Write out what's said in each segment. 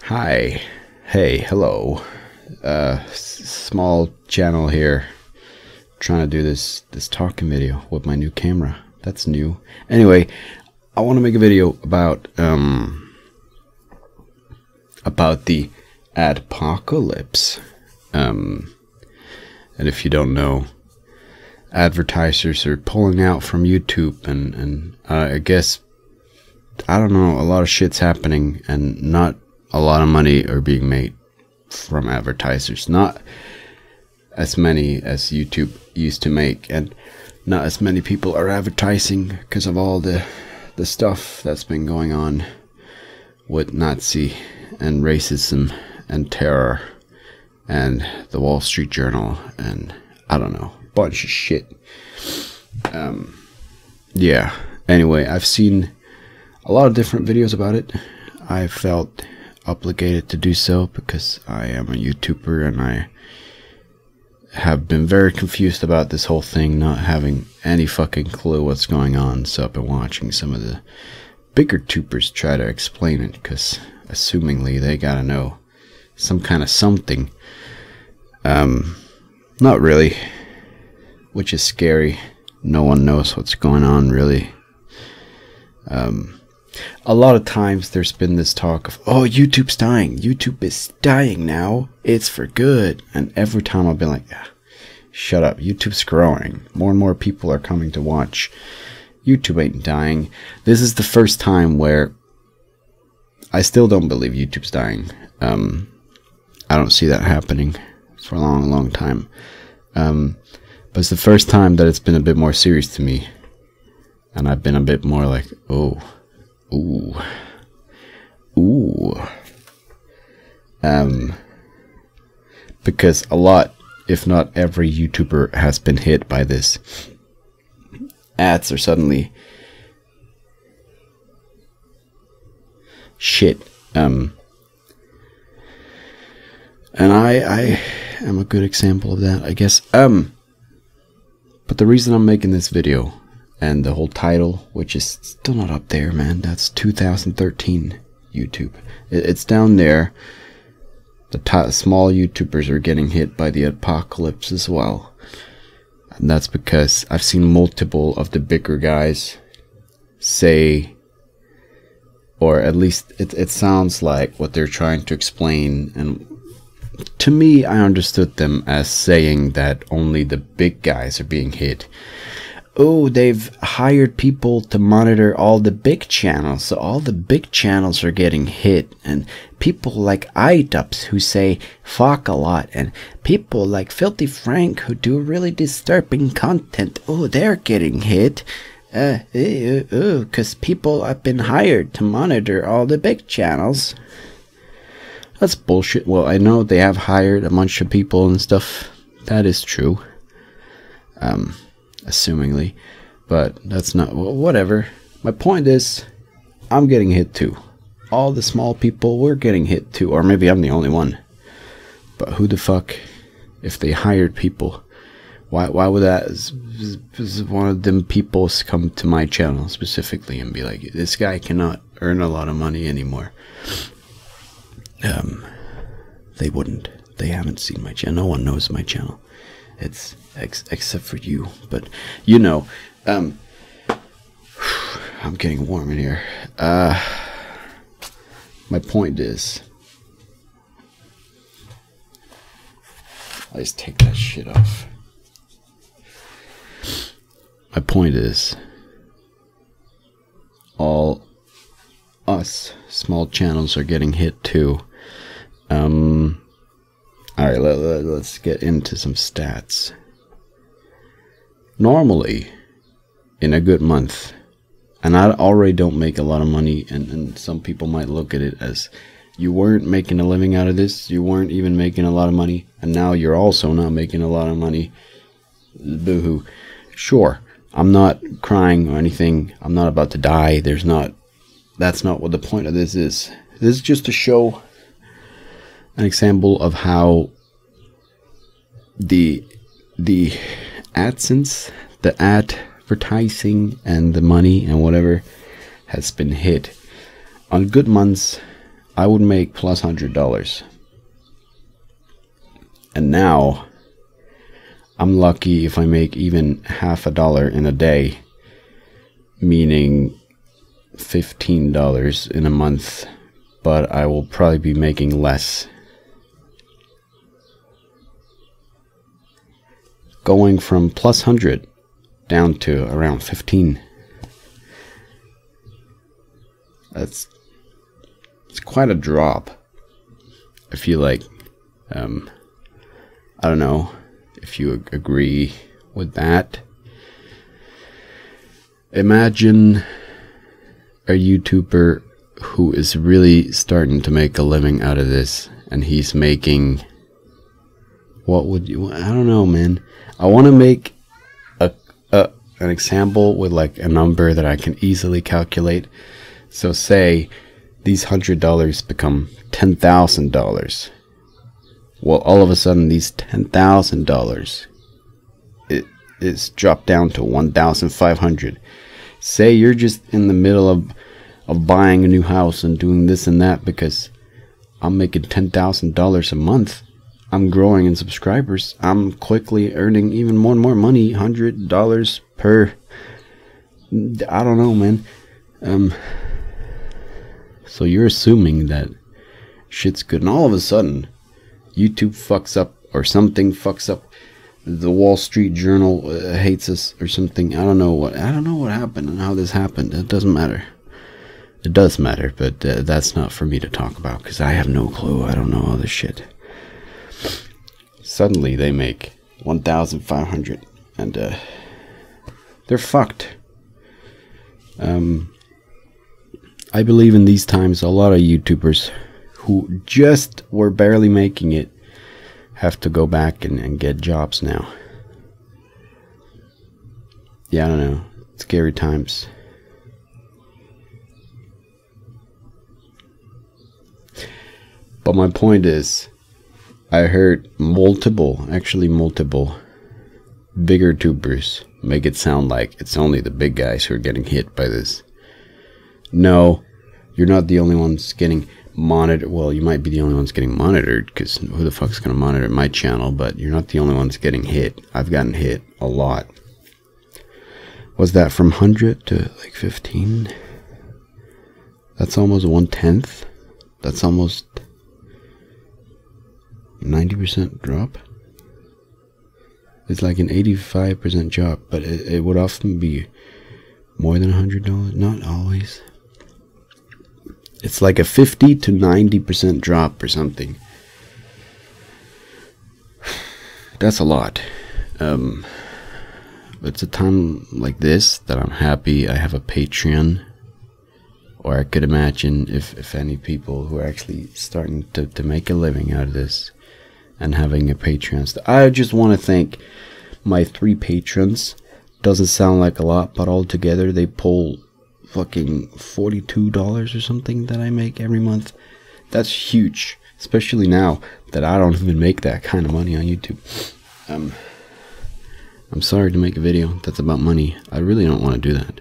Hi. Hey, hello. Small channel here. Trying to do this talking video with my new camera. That's new. Anyway, I want to make a video about the Adpocalypse. And if you don't know, advertisers are pulling out from YouTube, and I guess, I don't know, a lot of shit's happening, and not a lot of money are being made from advertisers. Not as many as YouTube used to make, and not as many people are advertising because of all the stuff that's been going on with Nazi and racism and terror and the Wall Street Journal and I don't know, bunch of shit. Yeah, anyway, I've seen a lot of different videos about it. I felt obligated to do so because I am a YouTuber and I have been very confused about this whole thing, not having any fucking clue what's going on. So I've been watching some of the bigger tubers try to explain it, because assumingly they gotta know some kind of something. Not really, which is scary. No one knows what's going on, really. A lot of times there's been this talk of, oh, YouTube's dying. YouTube is dying now. It's for good. And every time I've been like, shut up. YouTube's growing. More and more people are coming to watch. YouTube ain't dying. This is the first time where I still don't believe YouTube's dying. I don't see that happening for a long, long time. But it's the first time that it's been a bit more serious to me. And I've been a bit more like, oh, ooh, ooh. Because a lot, if not every YouTuber has been hit by this. Ads are suddenly shit. And I am a good example of that, I guess. But the reason I'm making this video, and the whole title, which is still not up there, man. That's 2013 YouTube. It's down there. The small YouTubers are getting hit by the apocalypse as well. And that's because I've seen multiple of the bigger guys say, or at least it sounds like what they're trying to explain. And to me, I understood them as saying that only the big guys are being hit. Oh, they've hired people to monitor all the big channels, so all the big channels are getting hit, and people like iDubbbz who say fuck a lot, and people like Filthy Frank who do really disturbing content, oh, they're getting hit, because people have been hired to monitor all the big channels. That's bullshit. Well, I know they have hired a bunch of people and stuff. That is true. Assumingly, but that's not, well, whatever. My point is, I'm getting hit too. All the small people, we're getting hit too, or maybe I'm the only one. But who the fuck, if they hired people, why would that, one of them people come to my channel specifically and be like, this guy cannot earn a lot of money anymore? They wouldn't. They haven't seen my channel. No one knows my channel. It's except for you, but you know, I'm getting warm in here. My point is, I just take that shit off. My point is, all us small channels are getting hit too. Alright, let's get into some stats. Normally, in a good month, and I already don't make a lot of money, and some people might look at it as, you weren't making a living out of this, you weren't even making a lot of money, and now you're also not making a lot of money. Boohoo. Sure, I'm not crying or anything, I'm not about to die, that's not what the point of this is. This is just to show an example of how the AdSense, the advertising and the money and whatever has been hit. On good months, I would make plus $100. And now I'm lucky if I make even half a dollar in a day, meaning $15 in a month, but I will probably be making less. Going from plus 100 down to around 15. It's quite a drop. I feel like, I don't know if you agree with that. Imagine a YouTuber who is really starting to make a living out of this, and he's making, what would you, I don't know, man. I want to make an example with like a number that I can easily calculate. So say these $100 become $10,000. Well, all of a sudden these $10,000 it's dropped down to $1,500. Say you're just in the middle of buying a new house and doing this and that because I'm making $10,000 a month. I'm growing in subscribers. I'm quickly earning even more and more money. $100 per, I don't know, man. So you're assuming that shit's good, and all of a sudden YouTube fucks up, or something fucks up. The Wall Street Journal hates us or something. I don't know what happened and how this happened. It doesn't matter. It does matter, but that's not for me to talk about because I have no clue. I don't know all this shit. Suddenly they make 1,500 and they're fucked. I believe in these times a lot of YouTubers who just were barely making it have to go back and get jobs now. Yeah, I don't know. Scary times. But my point is, I heard multiple bigger tubers make it sound like it's only the big guys who are getting hit by this. No, you're not the only ones getting monitored. Well, you might be the only ones getting monitored, because who the fuck's gonna monitor my channel? But you're not the only ones getting hit. I've gotten hit a lot. Was that from 100 to like 15? That's almost 1/10. That's almost 90% drop. It's like an 85% drop, but it would often be more than $100. Not always. It's like a 50 to 90% drop or something. That's a lot. It's a time like this that I'm happy I have a Patreon. Or I could imagine if any people who are actually starting to make a living out of this and having a Patreon. I just want to thank my 3 patrons. Doesn't sound like a lot, but all together they pull fucking $42 or something that I make every month. That's huge, especially now that I don't even make that kind of money on YouTube. I'm sorry to make a video that's about money. I really don't want to do that.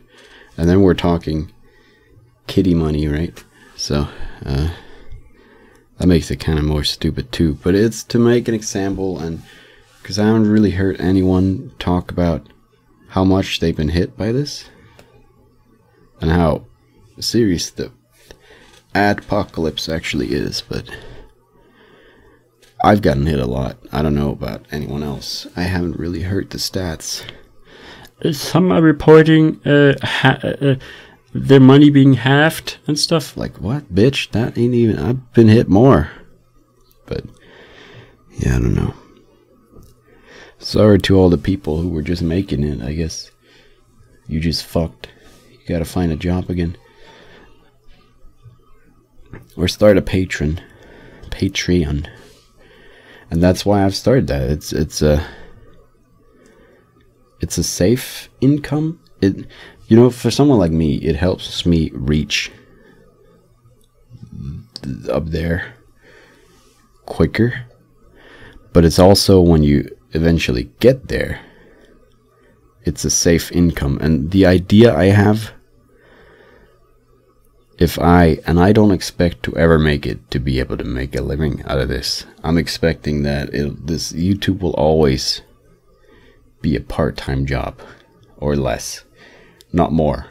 And then we're talking kitty money, right? So that makes it kind of more stupid too, but it's to make an example, and because I haven't really heard anyone talk about how much they've been hit by this and how serious the Adpocalypse actually is. But I've gotten hit a lot. I don't know about anyone else. I haven't really heard the stats. Some are reporting their money being halved and stuff. Like, what, bitch? That ain't even... I've been hit more. But yeah, I don't know. Sorry to all the people who were just making it. I guess you just fucked. You gotta find a job again, or start a Patreon. And that's why I've started that. It's a safe income. You know, for someone like me, it helps me reach up there quicker. But it's also, when you eventually get there, it's a safe income. And the idea I have I don't expect to ever make it to be able to make a living out of this. I'm expecting that this YouTube will always be a part-time job or less, not more.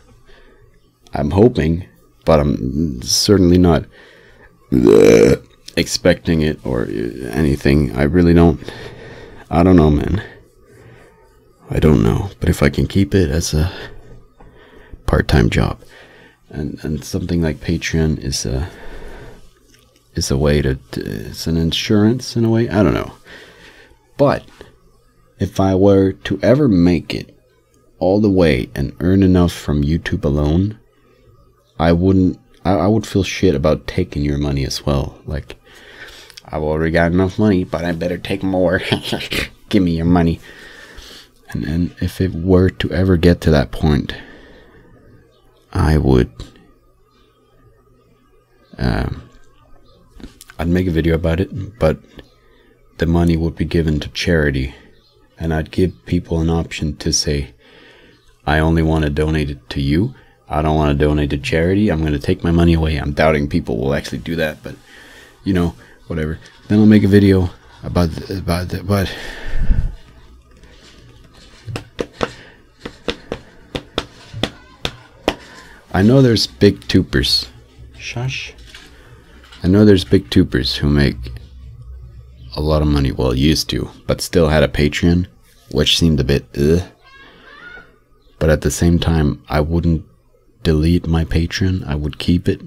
I'm hoping, but I'm certainly not expecting it or anything. I really don't. I don't know, man. I don't know, but if I can keep it as a part-time job, and something like Patreon is a way to it's an insurance in a way. I don't know, but if I were to ever make it all the way and earn enough from YouTube alone, I would feel shit about taking your money as well. Like, I've already got enough money, but I better take more. Give me your money. And if it were to ever get to that point, I would I'd make a video about it, but the money would be given to charity, and I'd give people an option to say, I only want to donate it to you. I don't want to donate to charity. I'm going to take my money away. I'm doubting people will actually do that, but you know, whatever. Then I'll make a video about that. But I know there's big tubers. Shush. I know there's big tubers who make a lot of money, well, used to, but still had a Patreon, which seemed a bit but at the same time, I wouldn't delete my Patreon. I would keep it,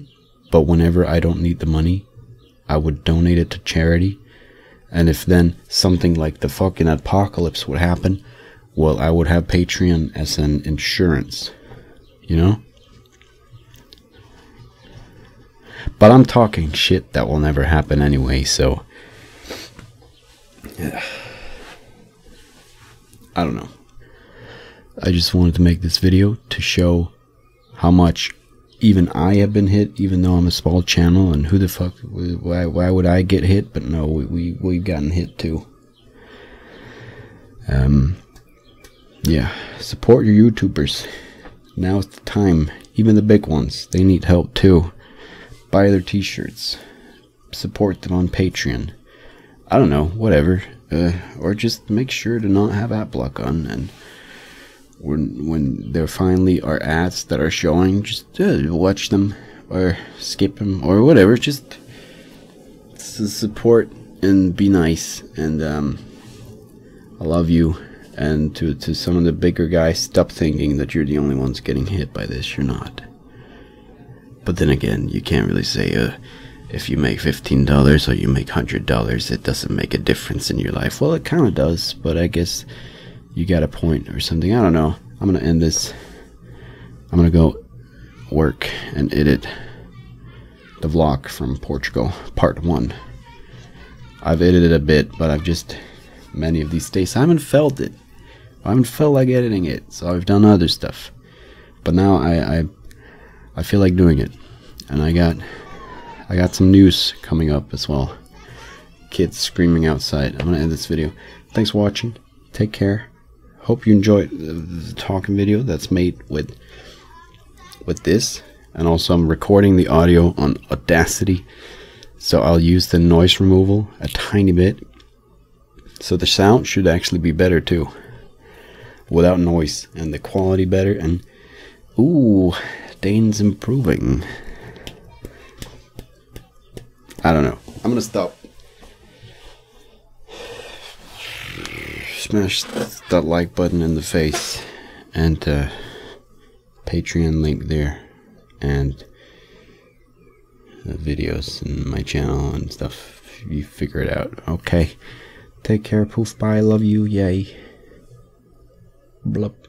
but whenever I don't need the money, I would donate it to charity. And if then something like the fucking Adpocalypse would happen, well, I would have Patreon as an insurance, you know? But I'm talking shit that will never happen anyway, so yeah. I don't know. I just wanted to make this video to show how much even I have been hit, even though I'm a small channel, and who the fuck, why would I get hit? But no, we've gotten hit too. Yeah, support your YouTubers. Now's the time. Even the big ones, they need help too. Buy their t-shirts. Support them on Patreon. I don't know, whatever. Or just make sure to not have AdBlock on, and when there finally are ads that are showing, just watch them or skip them or whatever. Just support and be nice. And I love you. And to some of the bigger guys, stop thinking that you're the only ones getting hit by this. You're not. But then again, you can't really say if you make $15 or you make $100, it doesn't make a difference in your life. Well, it kind of does, but I guess you got a point or something. I don't know. I'm gonna end this. I'm gonna go work and edit the vlog from Portugal, part 1. I've edited a bit, but I've just, many of these days I haven't felt it. I haven't felt like editing it, so I've done other stuff. But now I feel like doing it, and I got some news coming up as well. Kids screaming outside. I'm gonna end this video. Thanks for watching. Take care. Hope you enjoyed the talking video that's made with this, and also I'm recording the audio on Audacity, so I'll use the noise removal a tiny bit, so the sound should actually be better too, without noise, and the quality better. And ooh, Dane's improving. I don't know. I'm gonna stop. Smash that like button in the face, and Patreon link there, and the videos and my channel and stuff. You figure it out. Okay. Take care. Poof. Bye. Love you. Yay. Blup.